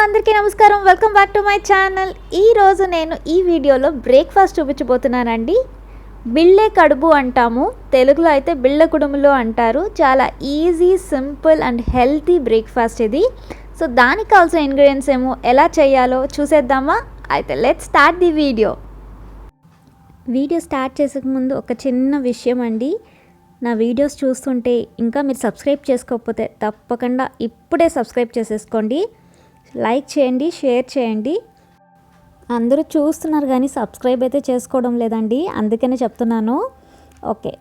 అందరికీ నమస్కారం. Welcome back to my channel. ఈరోజు నేను ఈ వీడియోలో బ్రేక్ఫాస్ట్ చూపించబోతున్నానండి. బిళ్ళే కడుపు అంటాము, తెలుగులో అయితే బిళ్ళ కుడుములు అంటారు. చాలా easy, simple and healthy breakfast ఇది. సో దానికి కావాల్సిన ఇంగ్రీడియంట్స్ ఏమో ఎలా చేయాలో చూసేద్దామా? అయితే let's start the video. Video start చేసే ముందు ఒక చిన్న విషయం అండి. నా వీడియోస్ చూస్తుంటే ఇంకా మీరు సబ్స్క్రైబ్ చేసుకోకపోతే తప్పకుండా ఇప్పుడే సబ్స్క్రైబ్ చేసేసుకోండి. లైక్ చేయండి, షేర్ చేయండి. అందరూ చూస్తున్నారు కానీ సబ్స్క్రైబ్ అయితే చేసుకోవడం లేదండి, అందుకనే చెప్తున్నాను. ఓకే,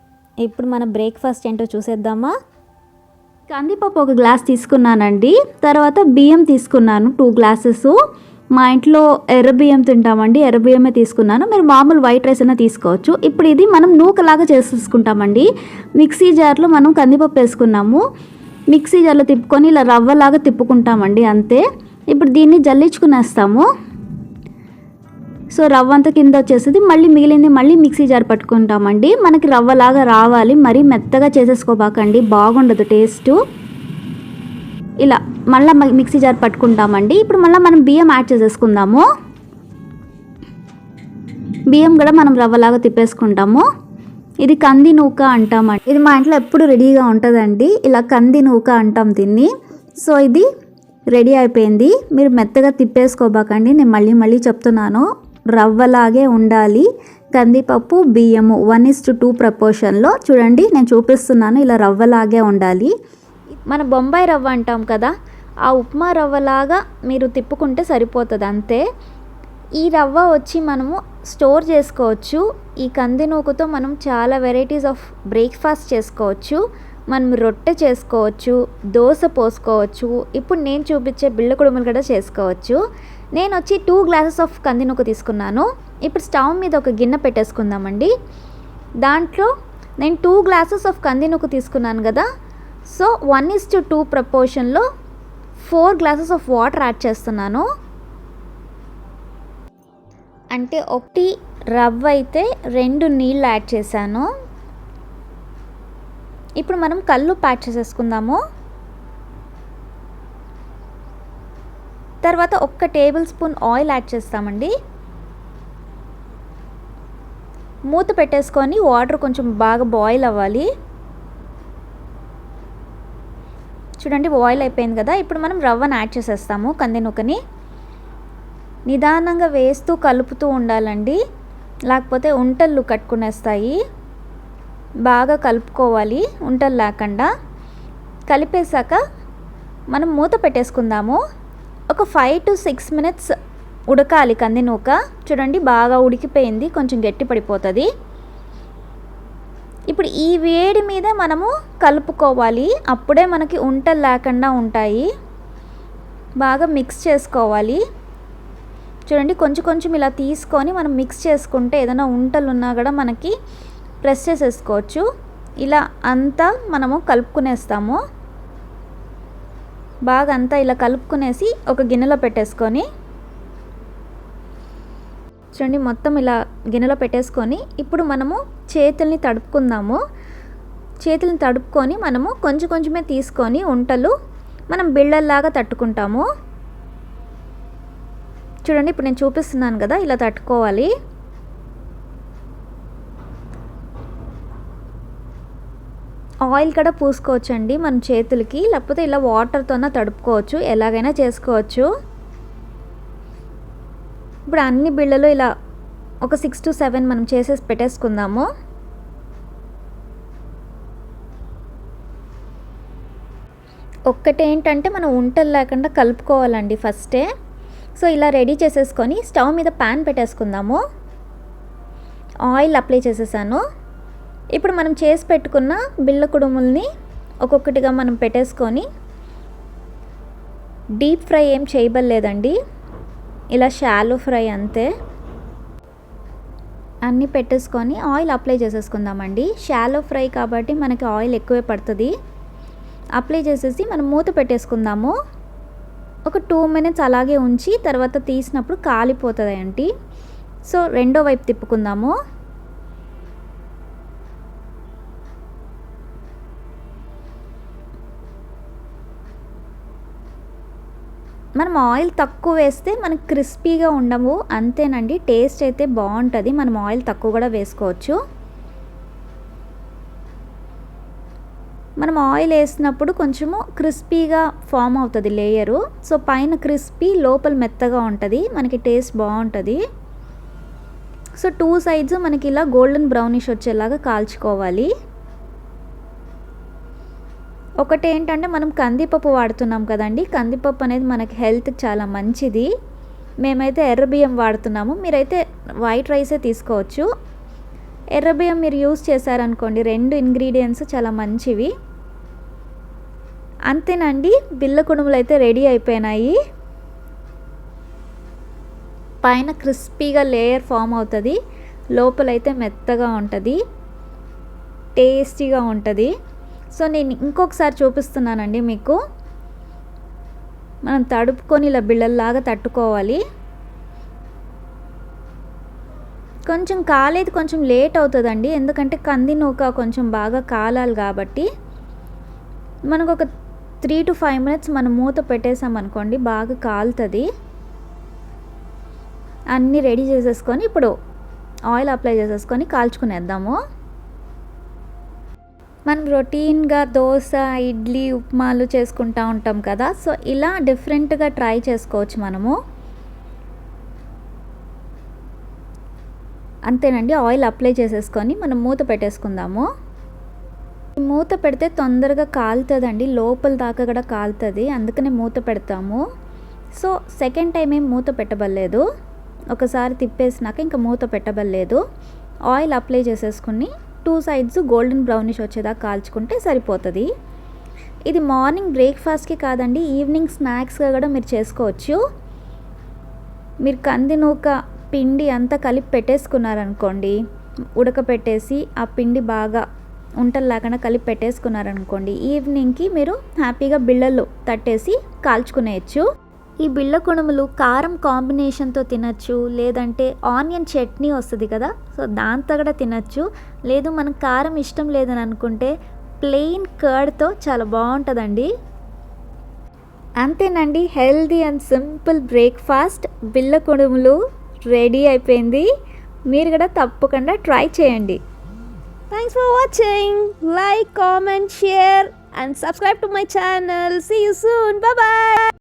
ఇప్పుడు మన బ్రేక్ఫాస్ట్ ఏంటో చూసేద్దామా? కందిపప్పు ఒక గ్లాస్ తీసుకున్నానండి. తర్వాత బియ్యం తీసుకున్నాను 2 గ్లాసెస్. మా ఇంట్లో ఎర్ర బియ్యం తింటామండి, ఎర్ర బియ్యమే తీసుకున్నాను. మీరు మామూలు వైట్ రైస్ అయినా తీసుకోవచ్చు. ఇప్పుడు ఇది మనం నూకలాగా చేసేసుకుంటామండి. మిక్సీ జార్లో మనం కందిపప్పు వేసుకున్నాము. మిక్సీ జార్లో తిప్పుకొని ఇలా రవ్వలాగా తిప్పుకుంటామండి, అంతే. ఇప్పుడు దీన్ని జల్లించుకునేస్తాము. సో రవ్వ అంతా కింద వచ్చేస్తుంది. మళ్ళీ మిగిలింది మళ్ళీ మిక్సీ జార్ పట్టుకుంటామండి. మనకి రవ్వలాగా రావాలి, మరీ మెత్తగా చేసేసుకోబాకండి, బాగుండదు టేస్ట్. ఇలా మళ్ళీ మిక్సీ జార్ పట్టుకుంటామండి. ఇప్పుడు మళ్ళీ మనం బియ్యం యాడ్ చేసేసుకుందాము. బియ్యం కూడా మనం రవ్వలాగా తిప్పేసుకుంటాము. ఇది కంది నూక అంటామండి. ఇది మా ఇంట్లో ఎప్పుడు రెడీగా ఉంటుందండి. ఇలా కంది నూక అంటాం దీన్ని. సో ఇది రెడీ అయిపోయింది. మీరు మెత్తగా తిప్పేసుకోబాకండి, నేను మళ్ళీ చెప్తున్నాను. రవ్వలాగే ఉండాలి. కందిపప్పు బియ్యము 1:2 ప్రపోర్షన్లో చూడండి, నేను చూపిస్తున్నాను. ఇలా రవ్వలాగే ఉండాలి. మన బొంబాయి రవ్వ అంటాం కదా, ఆ ఉప్మా రవ్వలాగా మీరు తిప్పుకుంటే సరిపోతుంది, అంతే. ఈ రవ్వ వచ్చి మనము స్టోర్ చేసుకోవచ్చు. ఈ కంది నూకతో మనం చాలా వెరైటీస్ ఆఫ్ బ్రేక్ఫాస్ట్ చేసుకోవచ్చు. మనం రొట్టె చేసుకోవచ్చు, దోశ పోసుకోవచ్చు. ఇప్పుడు నేను చూపించే బిళ్ళ కుడుములు కూడా చేసుకోవచ్చు. నేను వచ్చి 2 గ్లాసెస్ ఆఫ్ కంది నూక తీసుకున్నాను. ఇప్పుడు స్టవ్ మీద ఒక గిన్నె పెట్టేసుకుందామండి. దాంట్లో నేను 2 గ్లాసెస్ ఆఫ్ కంది నూక తీసుకున్నాను కదా, so 1:2 ప్రపోర్షన్లో 4 glasses of water add చేస్తున్నాను. అంటే 1 రవ్వ అయితే 2 నీళ్ళు యాడ్ చేశాను. ఇప్పుడు మనం కల్లుప్పు యాడ్ చేసేసుకుందాము. తర్వాత 1 టేబుల్ స్పూన్ ఆయిల్ యాడ్ చేస్తామండి. మూత పెట్టేసుకొని వాటర్ కొంచెం బాగా బాయిల్ అవ్వాలి. చూడండి, బాయిల్ అయిపోయింది కదా. ఇప్పుడు మనం రవ్వను యాడ్ చేసేస్తాము, కంది నూకని. నిదానంగా వేస్తూ కలుపుతూ ఉండాలండి, లేకపోతే ఉంటలు కట్టుకునేస్తాయి. బాగా కలుపుకోవాలి ఉంటలు లేకుండా. కలిపేశాక మనం మూత పెట్టేసుకుందాము. ఒక 5 to 6 minutes ఉడకాలి కంది నూక. చూడండి, బాగా ఉడికిపోయింది, కొంచెం గట్టి పడిపోతుంది. ఇప్పుడు ఈ వేడి మీద మనము కలుపుకోవాలి, అప్పుడే మనకి ఉంటలు లేకుండా ఉంటాయి. బాగా మిక్స్ చేసుకోవాలి. చూడండి, కొంచెం ఇలా తీసుకొని మనం మిక్స్ చేసుకుంటే ఏదైనా ఉంటలు ఉన్నా కూడా మనకి ప్రెస్ చేసేసుకోవచ్చు. ఇలా అంతా మనము కలుపుకునేస్తాము. బాగా అంతా ఇలా కలుపుకునేసి ఒక గిన్నెలో పెట్టేసుకొని, చూడండి మొత్తం ఇలా గిన్నెలో పెట్టేసుకొని ఇప్పుడు మనము చేతుల్ని తడుపుకుందాము. చేతుల్ని తడుపుకొని మనము కొంచెమే తీసుకొని ఉంటలు మనం బిళ్ళల్లాగా తట్టుకుంటాము. చూడండి, ఇప్పుడు నేను చూపిస్తున్నాను కదా, ఇలా తట్టుకోవాలి. ఆయిల్ కూడా పూసుకోవచ్చండి మన చేతులకి, లేకపోతే ఇలా వాటర్తోనే తడుపుకోవచ్చు, ఎలాగైనా చేసుకోవచ్చు. ఇప్పుడు అన్ని బిళ్ళలు ఇలా ఒక 6 to 7 మనం చేసేసి పెట్టేసుకుందాము. ఒక్కటేంటంటే మనం ఉంటలు లేకుండా కలుపుకోవాలండి ఫస్టే. సో ఇలా రెడీ చేసేసుకొని స్టవ్ మీద ప్యాన్ పెట్టేసుకుందాము. ఆయిల్ అప్లై చేసేసాను. ఇప్పుడు మనం చేసి పెట్టుకున్న బిళ్ళ కుడుముల్ని ఒక్కొక్కటిగా మనం పెట్టేసుకొని, డీప్ ఫ్రై ఏం చేయబడలేదండి, ఇలా షాలో ఫ్రై అంతే. అన్నీ పెట్టేసుకొని ఆయిల్ అప్లై చేసేసుకుందామండి. షాలో ఫ్రై కాబట్టి మనకి ఆయిల్ ఎక్కువే పడుతుంది. అప్లై చేసేసి మనం మూత పెట్టేసుకుందాము. ఒక 2 minutes అలాగే ఉంచి తర్వాత తీసినప్పుడు కాలిపోతుంది అండి. సో రెండో వైపు తిప్పుకుందాము. మనం ఆయిల్ తక్కువ వేస్తే మనకి క్రిస్పీగా ఉండవు, అంతేనండి. టేస్ట్ అయితే బాగుంటుంది, మనం ఆయిల్ తక్కువ కూడా వేసుకోవచ్చు. మనం ఆయిల్ వేసినప్పుడు కొంచెము క్రిస్పీగా ఫామ్ అవుతుంది లేయరు. సో పైన క్రిస్పీ, లోపల మెత్తగా ఉంటుంది, మనకి టేస్ట్ బాగుంటుంది. సో 2 సైడ్స్ మనకి ఇలా గోల్డెన్ బ్రౌనిష్ వచ్చేలాగా కాల్చుకోవాలి. ఒకటి ఏంటంటే మనం కందిపప్పు వాడుతున్నాం కదండి, కందిపప్పు అనేది మనకి హెల్త్కి చాలా మంచిది. మేమైతే ఎర్ర బియ్యం వాడుతున్నాము, మీరైతే వైట్ రైసే తీసుకోవచ్చు. ఎర్ర బియ్యం మీరు యూస్ చేశారనుకోండి, 2 ఇంగ్రీడియంట్స్ చాలా మంచివి. అంతేనండి, బిళ్ళ కుడుములు అయితే రెడీ అయిపోయినాయి. పైన క్రిస్పీగా లేయర్ ఫామ్ అవుతుంది, లోపలైతే మెత్తగా ఉంటుంది, టేస్టీగా ఉంటుంది. సో నేను ఇంకొకసారి చూపిస్తున్నానండి మీకు. మనం తడుపుకొని ఇలా బిళ్ళల్లాగా తట్టుకోవాలి. కొంచెం కాలేది కొంచెం లేట్ అవుతుందండి, ఎందుకంటే కంది నూక కొంచెం బాగా కాలాలి కాబట్టి. మనకు ఒక 3 to 5 minutes మనం మూత పెట్టేసామనుకోండి, బాగా కాలుతుంది. అన్నీ రెడీ చేసేసుకొని ఇప్పుడు ఆయిల్ అప్లై చేసేసుకొని కాల్చుకునేద్దాము. మనం రొటీన్గా దోశ, ఇడ్లీ, ఉప్మాలు చేసుకుంటూ ఉంటాం కదా, సో ఇలా డిఫరెంట్గా ట్రై చేసుకోవచ్చు మనము. అంతేనండి, ఆయిల్ అప్లై చేసేసుకొని మనం మూత పెట్టేసుకుందాము. మూత పెడితే తొందరగా కాలుతుందండి, లోపల దాకా కూడా కాలుతుంది, అందుకనే మూత పెడతాము. సో సెకండ్ టైం ఏం మూత పెట్టబడలేదు, ఒకసారి తిప్పేసినాక ఇంకా మూత పెట్టబడలేదు. ఆయిల్ అప్లై చేసేసుకుని 2 సైడ్స్ గోల్డెన్ బ్రౌనిష్ వచ్చేదాకా కాల్చుకుంటే సరిపోతుంది. ఇది మార్నింగ్ బ్రేక్ఫాస్ట్కి కాదండి, ఈవినింగ్ స్నాక్స్గా కూడా మీరు చేసుకోవచ్చు. మీరు కంది నూక పిండి అంతా కలిపి పెట్టేసుకున్నారనుకోండి, ఉడకపెట్టేసి ఆ పిండి బాగా ఉంటలు లేకుండా కలిపి పెట్టేసుకున్నారనుకోండి, ఈవినింగ్కి మీరు హ్యాపీగా బిళ్ళలు తట్టేసి కాల్చుకునేయచ్చు. ఈ బిళ్ళ కుడుములు కారం కాంబినేషన్తో తినచ్చు, లేదంటే ఆనియన్ చట్నీ వస్తుంది కదా, సో దాంతో కూడా తినచ్చు. లేదు మనకు కారం ఇష్టం లేదని అనుకుంటే ప్లెయిన్ కర్డ్తో చాలా బాగుంటుందండి. అంతేనండి, హెల్దీ అండ్ సింపుల్ బ్రేక్ఫాస్ట్ బిళ్ళ కుడుములు రెడీ అయిపోయింది. మీరు కూడా తప్పకుండా ట్రై చేయండి. Thanks for watching. Like, comment, share and subscribe to my channel. See you soon. Bye bye.